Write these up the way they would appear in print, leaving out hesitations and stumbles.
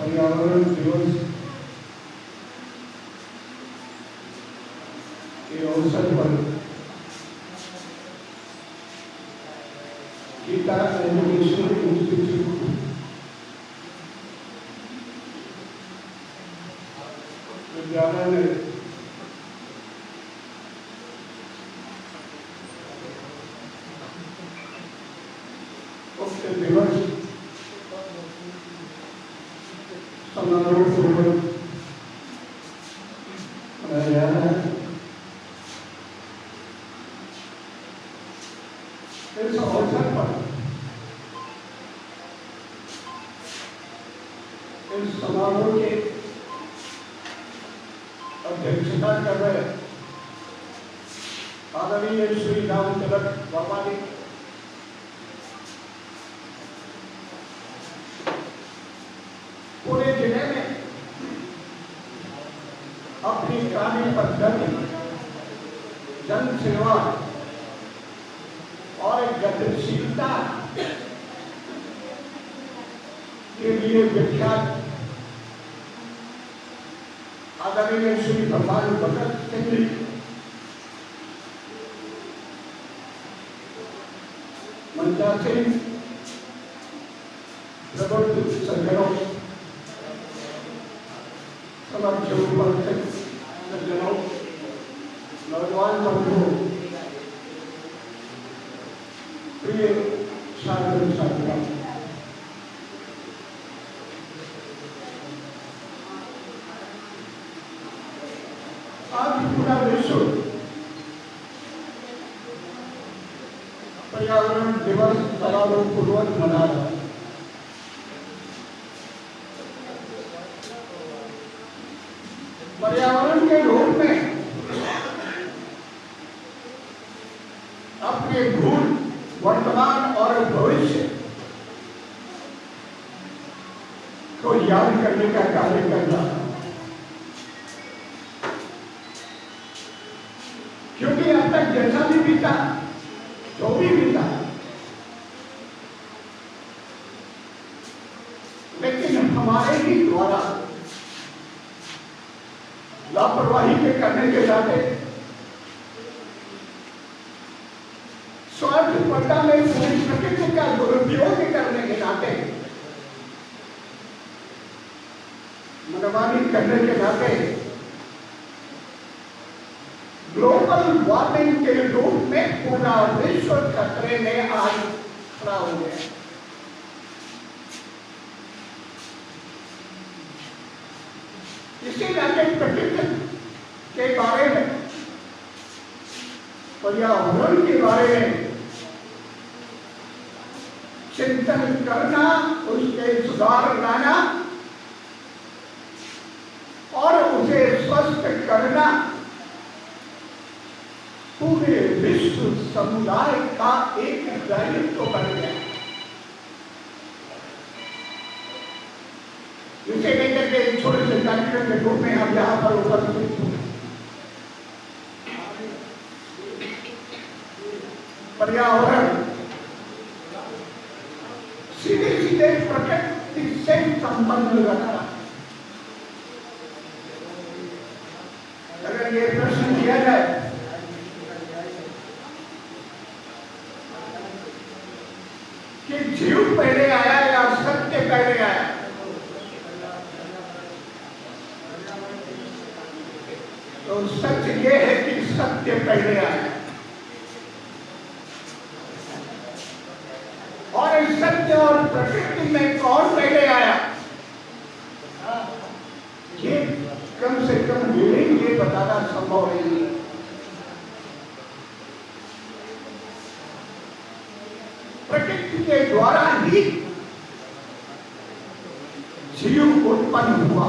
पर्यावरण दिवस के अवसर पर गीता एजुकेशन इंस्टीट्यूट विद्यालय ने मुख्य दिवस समारोहपूर्वक मनाया है। इस अवसर पर इस समारोह के अध्यक्षता कर रहे आदरणीय श्री राम तिलक वर्मा जी, पूरे जिले में अपनी कार्य पद्धति, जन सेवा और गतिशीलता के लिए विख्यात आदरणीय श्री भगवान भगत सिंह जी, मंचा सिंह, प्रबुद्ध सज्जनों, समर्थ सज्जनों, नौजवान बंधुओं, प्रिय छात्र छात्राओं, आज पूरा विश्व पर्यावरण दिवस समारोहपूर्वक मना रहा है। पर्यावरण के रूप में अपने भूत, वर्तमान और भविष्य को याद करने का कार्य करना, क्योंकि अब तक जैसा भी बीता, जो भी बीता, लेकिन हमारे ही द्वारा लापरवाही के करने के नाते, स्वार्थपरता में पूरी प्रकृति का दुरुपयोग करने के नाते, मनमानी करने के नाते ग्लोबल वार्मिंग के रूप में पूरा विश्व खतरे में आज खड़ा हो गया। इसी नाते प्रकृति के बारे में, पर्यावरण के बारे में चिंतन करना, उसके सुधार लाना और उसे स्वस्थ करना पूरे विश्व समुदाय का एक दायित्व बन गया, जिसे लेकर के एक छोटे से कार्यक्रम के रूप में हम यहाँ पर उपस्थित हुए। पर्यावरण सीधे सीधे प्रकृति से संबंध रखता। अगर ये प्रश्न किया जाए कि जीव पहले आया या सत्य पहले आया, तो सत्य ये है कि सत्य पहले आया, और इस सत्य और प्रकृति में कौन पहले आया, ये कम से कम ये बताना संभव नहीं है। प्रकृति के द्वारा ही जीव उत्पन्न हुआ,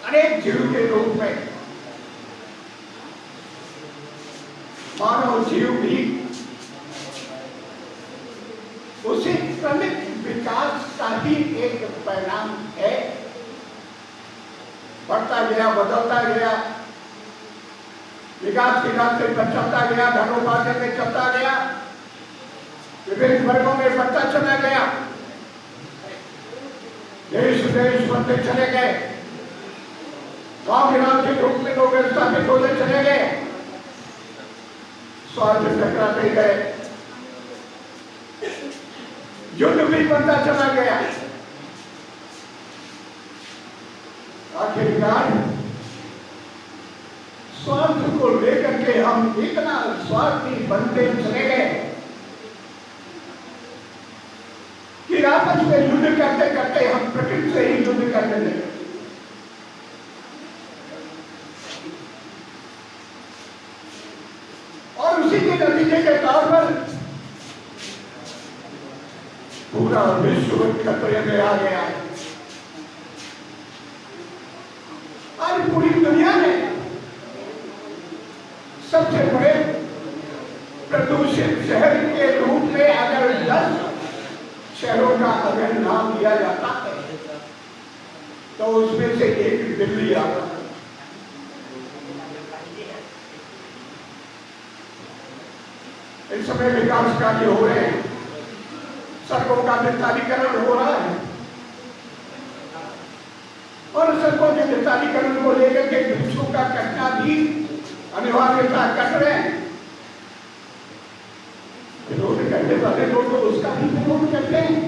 अनेक जीव के रूप में मानव जीव भी उसी क्रमिक विकास का ही एक परिणाम है। बढ़ता गया, बदलता गया, विकास के रास्ते पर चलता गया, धनोपार्जन में चलता गया, विभिन्न वर्गों में बढ़ता चला गया। देश देश बनते चले गए, गांव गिराव के रूप में लोग स्थापित होते चले गए, स्वार्थ टकराते गए, युद्ध भी बनता चला गया। आखिरकार स्वार्थ को लेकर के हम इतना स्वार्थी बनते चले गए कि आपस में युद्ध करते करते हम प्रकृति से ही युद्ध करने लगे। और उसी के नतीजे के तौर पर पूरा विश्व खतरे में आ गया है। आज पूरी दुनिया में सबसे बड़े प्रदूषित शहर के रूप में अगर 10 शहरों का अगर नाम लिया जाता है तो उसमें से एक दिल्ली आता है। इस समय विकास कार्य हो रहे हैं, सड़कों का विस्तारीकरण हो रहा है और सड़कों के विस्तारीकरण को लेकर के वृक्षों का कटना भी अनिवार्यता कट रहे हैं। विरोध करने वाले लोग तो उसका भी विरोध करते हैं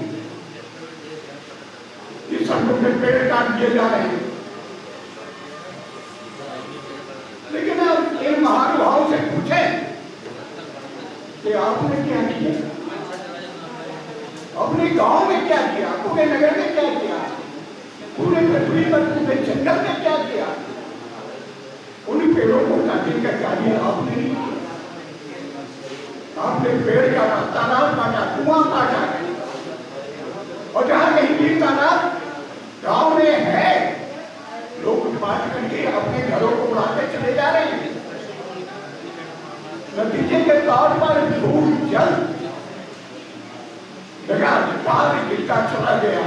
कि सड़कों के पेड़ काट दिए जा रहे हैं। लेकिन आप इन महानुभाव से पूछें कि आपने क्या किया, अपने गांव में क्या किया, पूरे नगर में क्या किया, पूरे पृथ्वी पर पूरे जंगल में क्या किया? उन पेड़ों को काटने का कार्य आपने नहीं किया। आपने पेड़ काटा, तालाब काटा, कुआं काटा, और जहां कहीं भी तालाब गांव में है लोग काट करके अपने घरों को उड़ाते चले जा रहे हैं। नतीजे के तौर पर भू जल लगातार गिरता चला गया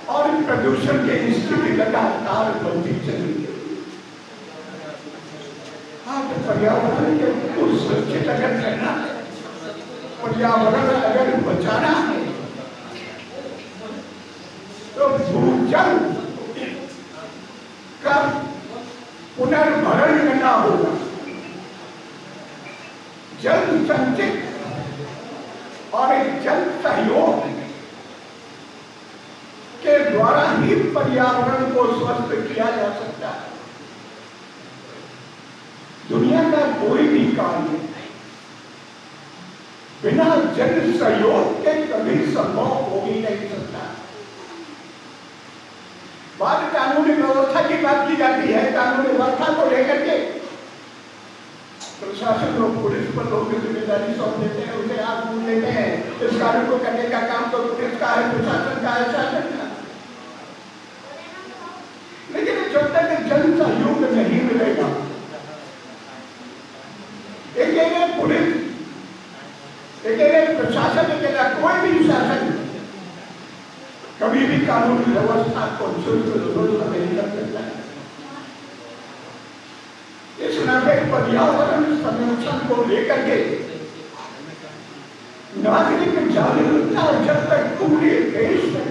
और प्रदूषण की स्थिति लगातार बढ़ती चली गई। आप पर्यावरण को सुरक्षित अगर करना है, पर्यावरण अगर बचाना है तो भूजल का पुनर्भरण करना होगा। जल संचित और जल सहयोग के द्वारा ही पर्यावरण को स्वस्थ किया जा सकता है। दुनिया का कोई भी कार्य बिना जन सहयोग के कभी संभव हो ही नहीं सकता। बात कानूनी व्यवस्था की बात की जाती है। कानूनी व्यवस्था को लेकर के प्रशासन लोग पुलिस पर लोग जिम्मेदारी सौंप देते हैं, उसे आग मूंद देते हैं। इस कार्य को करने का काम तो पुलिस का है, प्रशासन का है, शासन का। लेकिन जब तक जन सहयोग नहीं मिलेगा, एक पुलिस, एक प्रशासन, अकेला कोई भी शासन कभी भी कानूनी व्यवस्था को दुरुस्त नहीं कर सकता है। इस नाते पर्यावरण संरक्षण को लेकर के नागरिक जागरूकता जब तक पूरे देश में,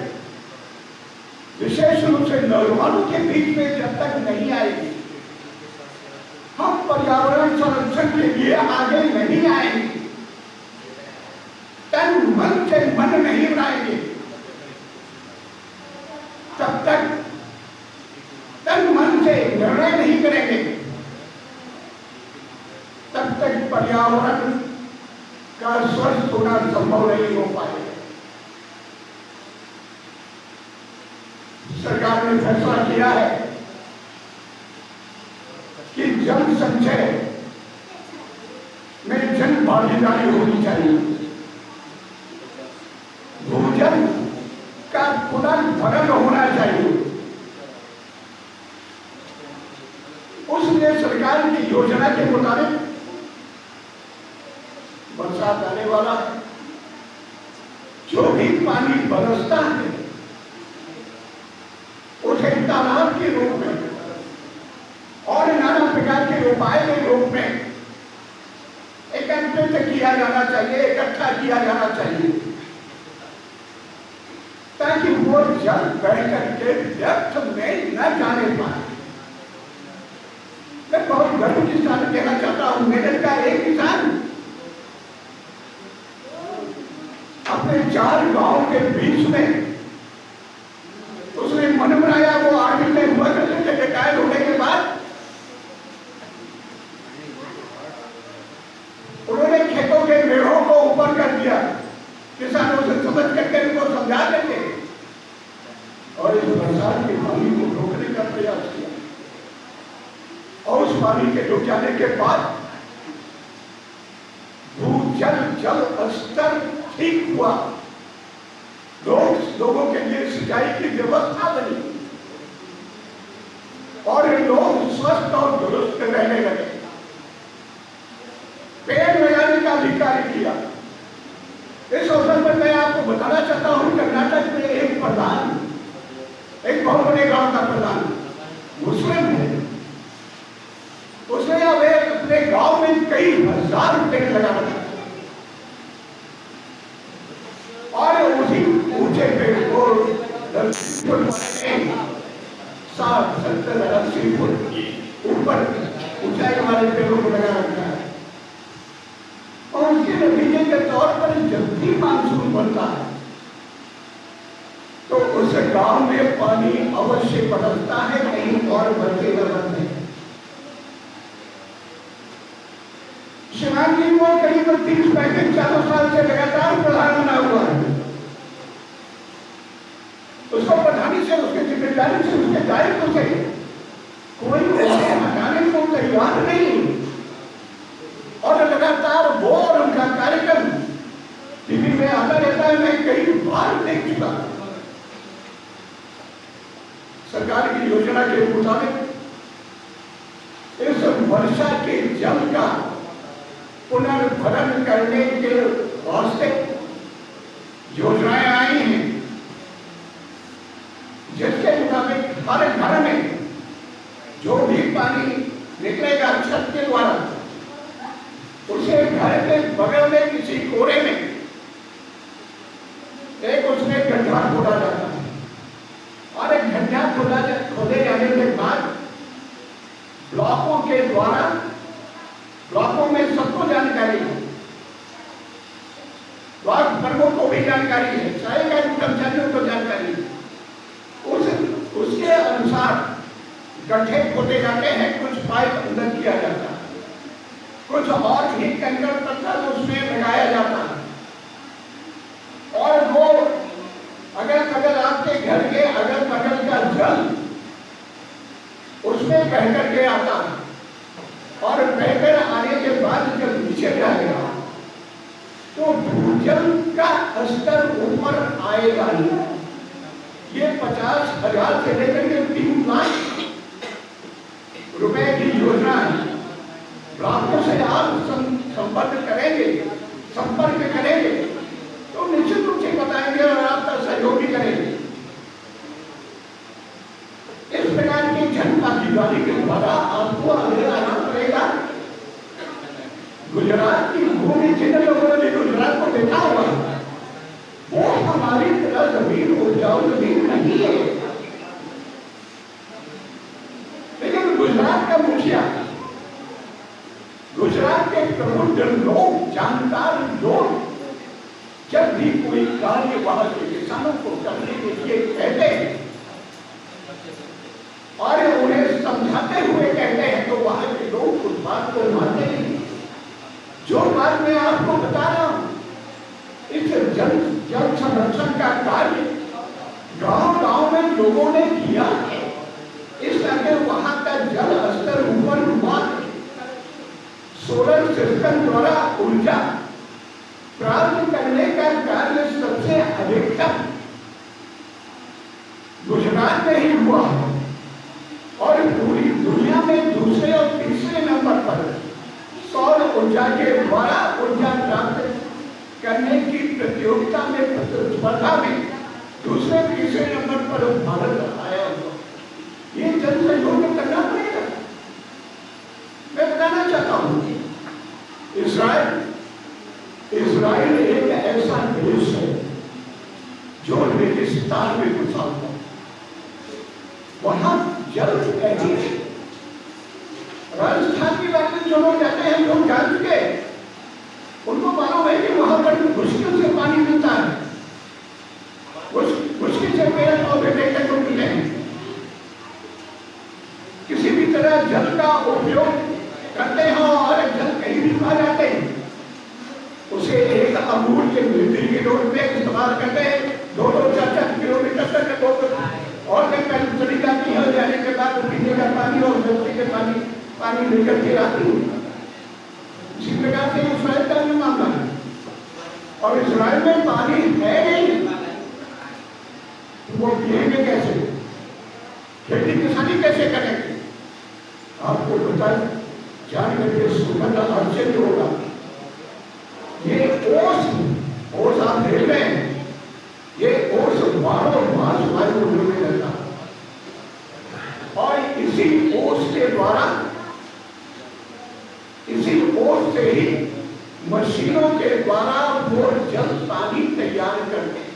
विशेष रूप से नौजवानों के बीच में जब तक नहीं आएगी, हम पर्यावरण संरक्षण के लिए आगे नहीं आएंगे। तन मन से मन नहीं बनाएंगे, तब तक तन मन से निर्णय नहीं करेंगे, तब तक पर्यावरण का स्वस्थ होना संभव नहीं हो पाएगा। सरकार ने फैसला किया है कि जल संचय में जन भागीदारी होनी चाहिए। भूजल का पुनर्भरण होना चाहिए। उसने सरकार की योजना के मुताबिक बरसात आने वाला है, जो भी पानी बरसता है उसे तालाब के रूप में और नाना प्रकार के उपाय के रूप में एकत्रित किया जाना चाहिए, इकट्ठा किया जाना चाहिए, ताकि जल बह करके व्यर्थ में न जाने पाए। मैं बहुत गर्व के साथ कहना चाहता हूं, मेरठ का एक किसान अपने 4 गांव के बीच में उसने मन बनाया, वो आर्मी में हुआ करते थे, रिटायर होने के बाद उन्होंने खेतों के मेढ़ों को ऊपर कर दिया, किसानों से समझ करके उनको समझा देते और इस बरसात के पानी को रोकने का प्रयास किया। और उस पानी के रुक जाने के बाद भूजल जल स्तर ठीक हुआ, लोगों के लिए सिंचाई की व्यवस्था बनी और लोग स्वस्थ और दुरुस्त रहने लगे। पेड़ लगाने का भी कार्य किया। इस अवसर पर मैं आपको बताना चाहता हूं, कर्नाटक में एक प्रधान, एक बहुत बड़े गांव का प्रधान मुस्लिम है, उसने अपने गांव में कई हजार पेड़ लगा रखा और उसी ऊंचे पेड़ को 60-70 फुट ऊपर ऊंचाई वाले पेड़ों को लगा रखा है। और उसके नतीजे के तौर पर जब भी मानसून बनता है तो उस गांव में पानी अवश्य बरसता है, कहीं और बरसे न बरसे। शिवान जी वो करीब 30-35 साल से लगातार प्रधान बना हुआ है। उसको प्रधानी से, उसके जिम्मेदारी से, उसके दायित्व से कोई उसे हटाने को तैयार नहीं और लगातार वो और उनका कार्यक्रम टीवी में आता रहता है। मैं कई बार देख चुका। सरकार की योजना के मुताबिक इस वर्षा के जल का पुनर्भरण करने के वास्ते योजनाएं आई हैं, जिसके मुताबिक हर घर में जो भी पानी निकलेगा छत के द्वारा, उसे घर के बगल में किसी कोने में एक उसमें गड्ढा खोदा जाता है और एक गड्ढा खोदे जाने के बाद ब्लॉकों के द्वारा, ब्लॉकों में सबको जानकारी है, ब्लॉक प्रमुख को भी जानकारी है, सहायक कर्मचारियों को जानकारी है, उसके अनुसार गड्ढे खोदे जाते हैं, कुछ पाइप अंदर किया जाता है, कुछ और भी कंकड़ पत्थर उसमें लगाया जाता है और वो अगर आपके घर के अगल बगल का जल उसमें बह करके आता है और बहकर आने के बाद जब नीचे जाएगा तो भूजल का स्तर ऊपर आएगा नहीं। ये 50,000 से लेकर के 3 लाख रुपए की योजना है। ब्लॉकों से आप संपर्क करेंगे तो निश्चित रूप से बताएंगे और आपका सहयोग भी करेंगे। इस प्रकार की जनभागीदारी के द्वारा आपको आगे आना पड़ेगा। गुजरात की भूमि, जिन लोगों ने गुजरात को देखा होगा, वो हमारी तरह जमीन उपजाऊ जमीन नहीं है, लेकिन गुजरात का मुखिया, गुजरात के प्रबुद्ध लोग, जानकार लोग जब भी कोई कार्य वहां के किसानों को करने के लिए कहते हैं और उन्हें समझाते हुए कहते हैं तो वहां के लोग उस बात को मानते नहीं। जो बात मैं आपको बता रहा हूं, इस जल संरक्षण का कार्य गांव-गांव में लोगों ने किया है, इस करके वहां का जल स्तर ऊपर हुआ। सोलर सिस्टम द्वारा ऊर्जा प्राप्त करने का कार्य सबसे अधिकतम गुजरात में ही हुआ और पूरी दुनिया में दूसरे और तीसरे नंबर पर सौर ऊर्जा के द्वारा ऊर्जा प्राप्त करने की प्रतियोगिता में, प्रतिस्पर्धा में दूसरे तीसरे नंबर पर भारत आया हुआ। ये जन सहयोग करना पड़ेगा। मैं बताना चाहता हूं, इजराइल एक ऐसा देश है जो रेगिस्तान में घुसा हुआ, वहां जल नहीं है। राजस्थान की बात में जो लोग जाते हैं, लोग जान चुके, उनको मालूम है कि वहां पर मुश्किल से पानी मिलता है, मुश्किल से पेड़ पौधे देखने को मिलते हैं। किसी भी तरह जल का उपयोग करते हो और जल कहीं भी पा जाते हैं, उसे एक अमूल्य वृद्धि के रूप में इस्तेमाल करते हैं। 2-4 किलोमीटर तक और कहीं पहले चली जाती है, जाने के बाद पीने का पानी और व्यक्ति के पानी लेकर के आती है। इसी प्रकार से इस्राइल का भी मामला है, और इस्राइल में पानी है नहीं, वो पिएंगे कैसे, खेती किसानी कैसे करेंगे? आपको पता जान करके सुगंध आश्चर्य होगा। ये ओस आप देख रहे हैं, ये ओस बारों मास वायु में रहता है, और इसी ओस के द्वारा, इसी ओस से ही मशीनों के द्वारा वो जल पानी तैयार करते हैं,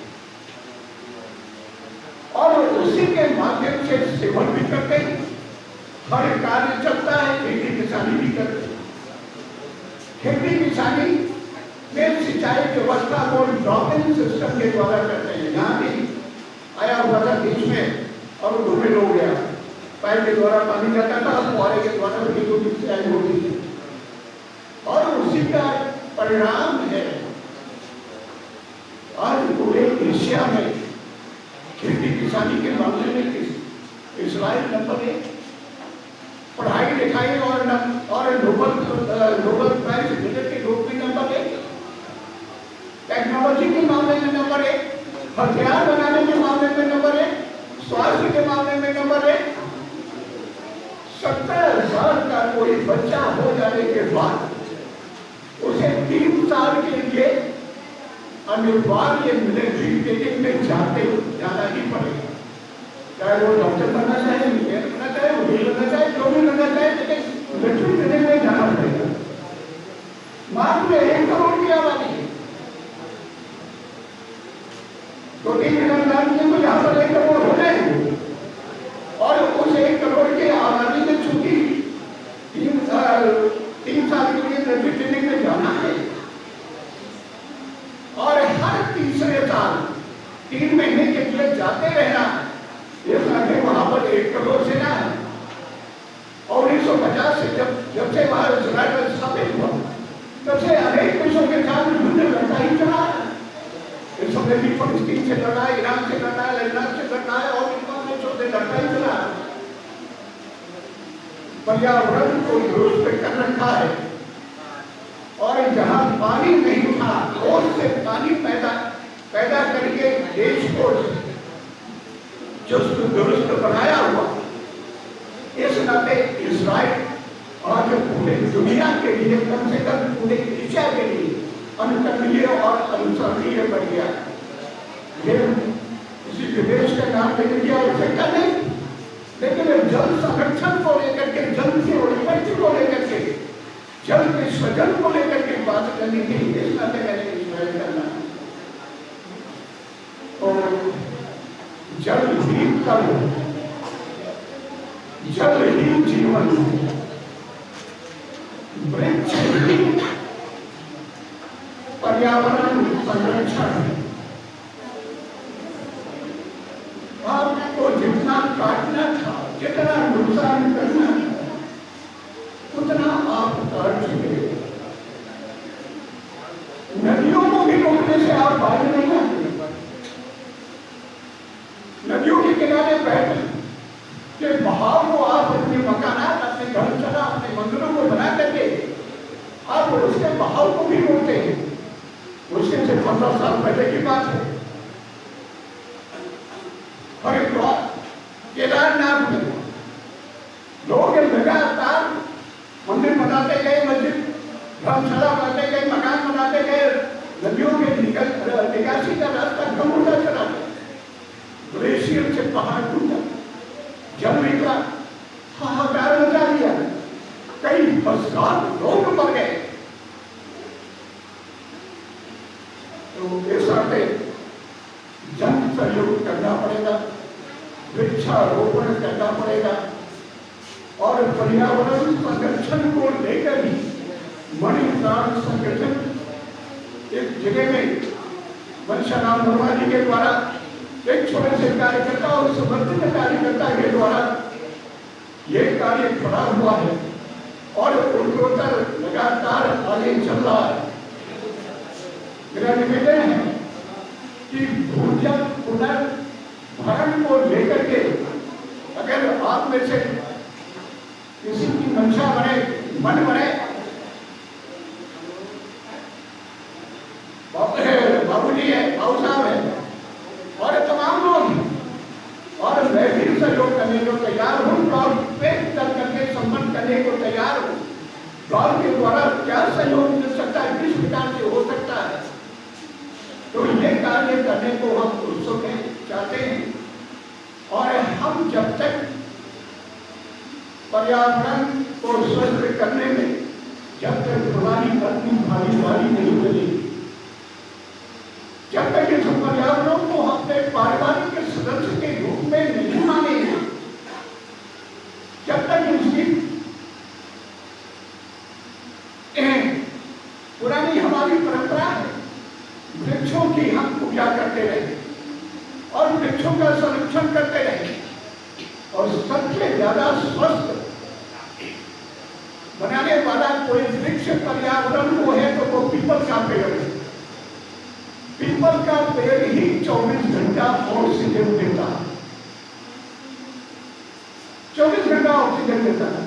और उसी के माध्यम से सेवन भी करते हैं। हर कार्य चलता है, खेती किसानी भी करते हैं। खेती किसानी में सिंचाई व्यवस्था को ड्रॉपिंग सिस्टम के द्वारा करते हैं। यहाँ भी आया हुआ था बीच में और डूबे हो गया, पाइप के द्वारा पानी जाता था, फुहारे के द्वारा खेतों की सिंचाई होती थी, और उसी का परिणाम है आज पूरे एशिया में खेती किसानी के मामले में इस्राइल नंबर 1, पढ़ाई लिखाई और नोबल प्राइज विनर के रूप में नंबर 1, टेक्नोलॉजी के मामले में नंबर 1, हथियार बनाने के मामले में नंबर 1, स्वास्थ्य के मामले में नंबर 1। 70,000 का कोई बच्चा हो जाने के बाद उसे 3 साल के लिए अनिवार्य मिलिट्री ट्रेनिंग में जाना ही पड़ेगा, चाहे वो डॉक्टर बनना चाहे, इंजीनियर बनना चाहे, वकील बनना चाहे, जो भी बनना चाहे, लेकिन मिलिट्री ट्रेनिंग में जाना पड़ेगा। मात्र 1 करोड़ की आबादी है, 2-3 मिलियन आदमी को यहाँ पर 1 करोड़ हो जाएंगे, और उस 1 करोड़ की आबादी में चूंकि 3 साल के लिए मिलिट्री ट्रेनिंग में जाना है, और हर तीसरे साल 3 महीने के लिए जाते रहना, ये साथ वहां पर 1 करोड़ सेना है। और 1950 से जब से वहां इस्राइल स्थापित हुआ, तब से अनेक देशों के साथ युद्ध लड़ता ही चला है। इस समय भी फिलिस्तीन से लड़ा है, ईरान से लड़ा है, लेबनान से लड़ा है, और इन देशों से लड़ता ही चला है। पर्यावरण को दुरुस्त कर रखा है, और जहां पानी नहीं था, उससे पानी पैदा करके देश को चुस्त दुरुस्त बनाया हुआ। इस नाते इस्राइल आज पूरे दुनिया के लिए, कम से कम पूरे एशिया के लिए अनुकरणीय और अनुसरणीय बन गया। ये किसी विदेश का नाम लेने की आवश्यकता नहीं, लेकिन जल संरक्षण को लेकर के, जल की उत्पत्ति को लेकर के, जल के सृजन को लेकर के बात करनी थी, इस नाते मैंने इस्राइल करना। और जल ही कर्म, जल ही जीवन, वृक्ष ही पर्यावरण संरक्षण। आपको जितना काटना था, जितना नुकसान करना था, उतना आप कर चुके। नदियों को भी रोकने से आप बाहर नहीं आते। नदियों के किनारे बैठ के बहाव को आप अपने मकानात, अपने धर्मशाला, अपने मंदिरों को बना करके आप उसके बहाव को भी रोकते हैं। मुश्किल से 15 साल पहले की बात है। हरिद्वार, केदारनाथ में लोग लगातार मंदिर बनाते गए, मस्जिद सहयोग करना पड़ेगा, वृक्षारोपण करना पड़ेगा और पर्यावरण संरक्षण को लेकर ही मणि प्राण संगठन एक जगह में मनशाराम वर्मा जी के द्वारा एक छोटे से कार्यकर्ता और समर्पित कार्यकर्ता के द्वारा ये कार्य खड़ा हुआ है और उत्तरोत्तर लगातार आगे चल रहा है। मेरा निवेदन है कि भूजल पुनर्भरण को लेकर के अगर आप में से किसी की मंशा बने, मन बने, बाबूजी है, बाबू साहब है और तमाम लोग हैं और मैं भी सहयोग करने को तैयार हूँ और पेश करके संबंध करने को तैयार हूँ। ब्लॉक के द्वारा क्या सहयोग मिल सकता है, किस प्रकार से हो सकता है, तो ये कार्य करने को हम उत्सुक हैं, चाहते हैं। और हम जब तक पर्यावरण को स्वस्थ करने में जब तक हमारी अपनी भागीदारी नहीं मिलेगी, जब तक इस पर्यावरण को अपने पारिवारिक सदस्य के रूप में नहीं मानेंगे, जब तक इसकी पुरानी हमारी परंपरा है वृक्षों की हम पूजा करते रहे और वृक्षों का संरक्षण करते रहे और सबसे ज्यादा स्वस्थ बनाने वाला कोई वृक्ष पर्यावरण को है तो वो पीपल का पेड़ है। पीपल का पेड़ ही 24 घंटा ऑक्सीजन देता है, 24 घंटा ऑक्सीजन देता है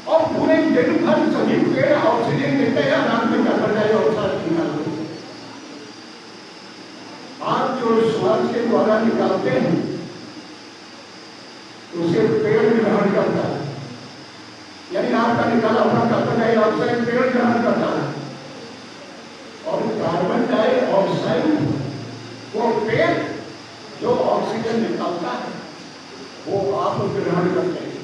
और पूरे दिन भर सभी पेड़ ऑक्सीजन देते हैं। आराम में कर जाए और आप जो श्वास के द्वारा निकालते हैं उसे पेड़ ग्रहण करता है, यानी आपका निकाला हुआ कार्बन डाइऑक्साइड पेड़ ग्रहण करता है और कार्बन डाइऑक्साइड वो पेड़ जो ऑक्सीजन निकालता है वो आप ग्रहण करते हैं।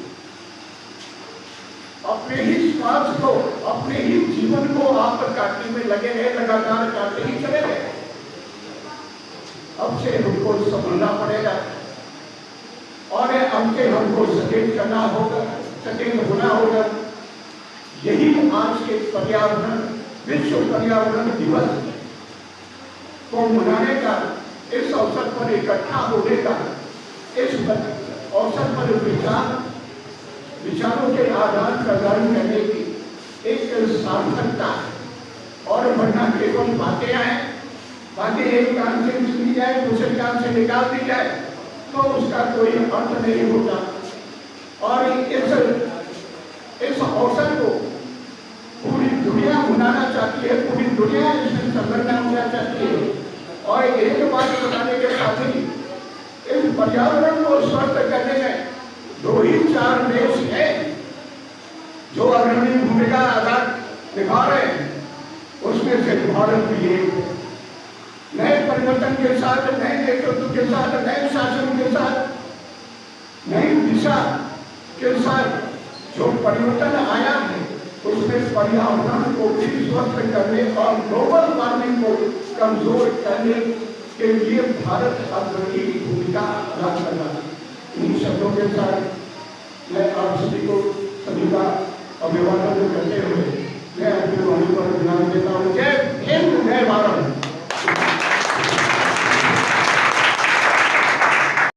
अपने ही श्वास को, अपने ही जीवन को आप काटने में लगे रहे, लगातार काटते ही चले गए। अब से हमको समझना पड़ेगा और अब से हमको सचेत करना होगा, सचेत होना होगा। यही आज के पर्यावरण विश्व पर्यावरण दिवस को मनाने का, इस अवसर पर इकट्ठा होने का, इस अवसर पर विचारों के आदान प्रदान करने की एक सार्थकता और वरना केवल बातें आए, बातें एक कान से सुनी जाए दूसरे कान से निकाल दी जाए तो उसका कोई अर्थ नहीं होता। और इस अवसर को पूरी दुनिया मनाना चाहती है, पूरी दुनिया इसमें संलग्न होना चाहती है। और एक बात बताने के साथ ही इस पर्यावरण को स्वस्थ करने में 2 ही 4 देश हैं जो अग्रणी भूमिका अदा निभा रहे हैं, उसमें से भारत भी एक है। नए परिवर्तन के साथ, नए नेतृत्व के साथ, नए शासन के साथ, नई दिशा के साथ जो परिवर्तन आया है उसमें पर्यावरण को भी स्वस्थ करने और ग्लोबल वार्मिंग को कमजोर करने के लिए भारत अग्रणी भूमिका अदा कर रहा है। इन शब्दों के साथ मैं आप सभी को, सभी का अभिवादन करते हुए मैं अपनी वाणी पर ध्यान देता हूँ। जय हिंद, जय भारत।